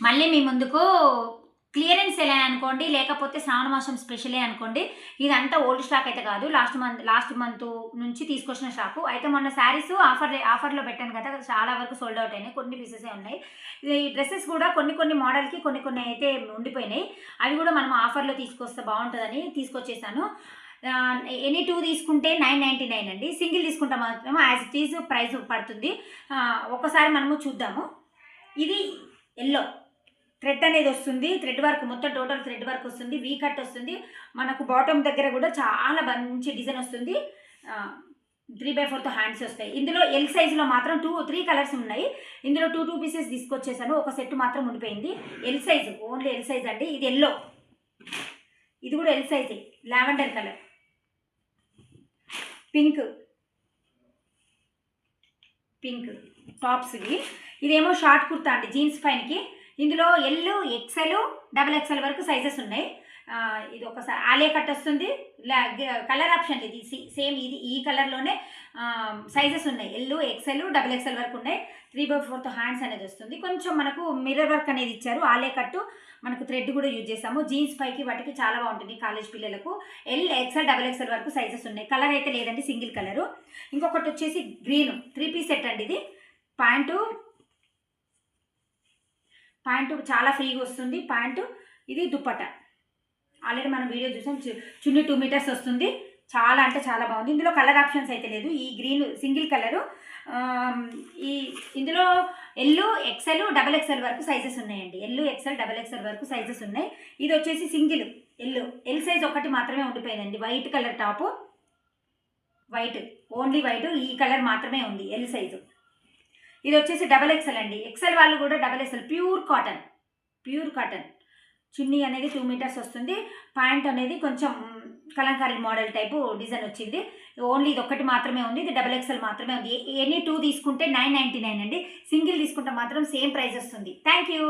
మళ్ళీ మీ ముందుకు క్లియరెన్స్ ఎలా అనుకోండి, లేకపోతే శ్రావణ మాసం స్పెషలే అనుకోండి. ఇదంతా ఓల్డ్ స్టాక్ అయితే కాదు, లాస్ట్ మంత్ నుంచి తీసుకొచ్చిన స్టాకు. అయితే మొన్న శారీస్ ఆఫర్లో పెట్టాను కదా, చాలా వరకు సోల్డ్ అవుట్ అయినాయి, కొన్ని పీసెసే ఉన్నాయి. ఈ డ్రెస్సెస్ కూడా కొన్ని మోడల్కి కొన్ని అయితే ఉండిపోయినాయి. అవి కూడా మనం ఆఫర్లో తీసుకొస్తే బాగుంటుందని తీసుకొచ్చేసాను. ఎనీ 2 తీసుకుంటే 999 అండి. సింగిల్ తీసుకుంటే మాత్రం యాజ్ ఇట్ ఈజ్ ప్రైస్ పడుతుంది. ఒకసారి మనము చూద్దాము. ఇది ఎల్లో థ్రెడ్ అనేది వస్తుంది, థ్రెడ్ వర్క్ మొత్తం టోటల్ థ్రెడ్ వర్క్ వస్తుంది, వీ కట్ వస్తుంది. మనకు బాటమ్ దగ్గర కూడా చాలా మంచి డిజైన్ వస్తుంది. 3/4 హ్యాండ్స్ వస్తాయి. ఇందులో ఎల్ సైజులో మాత్రం 3 కలర్స్ ఉన్నాయి. ఇందులో 2 పీసెస్ తీసుకొచ్చేసాను, ఒక సెట్ మాత్రం ఉండిపోయింది. L size, only L size అండి. ఇది ఎల్లో, ఇది కూడా ఎల్ సైజే. లావెండర్ కలర్, పింక్ టాప్స్ ఇవి. ఇదేమో షార్ట్ కుర్తా అండి, జీన్స్ పైనకి. ఇందులో ఎల్, ఎక్సెల్, XXL వరకు సైజెస్ ఉన్నాయి. ఇది ఒకసారి ఆలే కట్ వస్తుంది. కలర్ ఆప్షన్ ఇది సేమ్, ఇది ఈ కలర్లోనే సైజెస్ ఉన్నాయి. ఎల్, ఎక్సెల్, XXL వరకు ఉన్నాయి. 3/4 హ్యాండ్స్ అనేది వస్తుంది. కొంచెం మనకు మిర్రర్ వర్క్ అనేది ఇచ్చారు. ఆలే కట్టు మనకు థ్రెడ్ కూడా యూజ్ చేసాము. జీన్స్ పైకి వాటికి చాలా బాగుంటుంది కాలేజ్ పిల్లలకు. ఎల్, ఎక్సెల్, XXL వరకు సైజెస్ ఉన్నాయి. కలర్ అయితే లేదండి, సింగిల్ కలరు. ఇంకొకటి వచ్చేసి గ్రీన్ 3 పీస్ సెట్ అండి. ఇది ప్యాంటు చాలా ఫ్రీగా వస్తుంది. ప్యాంటు, ఇది దుప్పట. ఆల్రెడీ మనం వీడియో చూసాం. చున్నీ 2 మీటర్స్ వస్తుంది. చాలా అంటే చాలా బాగుంది. ఇందులో కలర్ ఆప్షన్స్ అయితే లేదు. ఈ గ్రీన్ సింగిల్ కలరు. ఇందులో ఎల్, ఎక్సెల్, XXL వరకు సైజెస్ ఉన్నాయండి. ఎల్, ఎక్సెల్, XXL వరకు సైజెస్ ఉన్నాయి. ఇది వచ్చేసి సింగిల్ ఎల్ సైజ్ ఒకటి మాత్రమే ఉండిపోయిందండి. White colour top, only white, ఈ కలర్ మాత్రమే ఉంది ఎల్ సైజు. ఇది వచ్చేసి XXL అండి. ఎక్సెల్ వాళ్ళు కూడా XXL. Pure cotton. చున్నీ అనేది 2 మీటర్స్ వస్తుంది. ప్యాంట్ అనేది కొంచెం కలంకారీ మోడల్ టైపు డిజైన్ వచ్చింది. ఓన్లీ ఇది ఒక్కటి మాత్రమే ఉంది. ఇది XXL మాత్రమే ఉంది. ఎనీ 2 తీసుకుంటే 999 అండి. సింగిల్ తీసుకుంటే మాత్రం సేమ్ ప్రైస్ వస్తుంది. Thank you.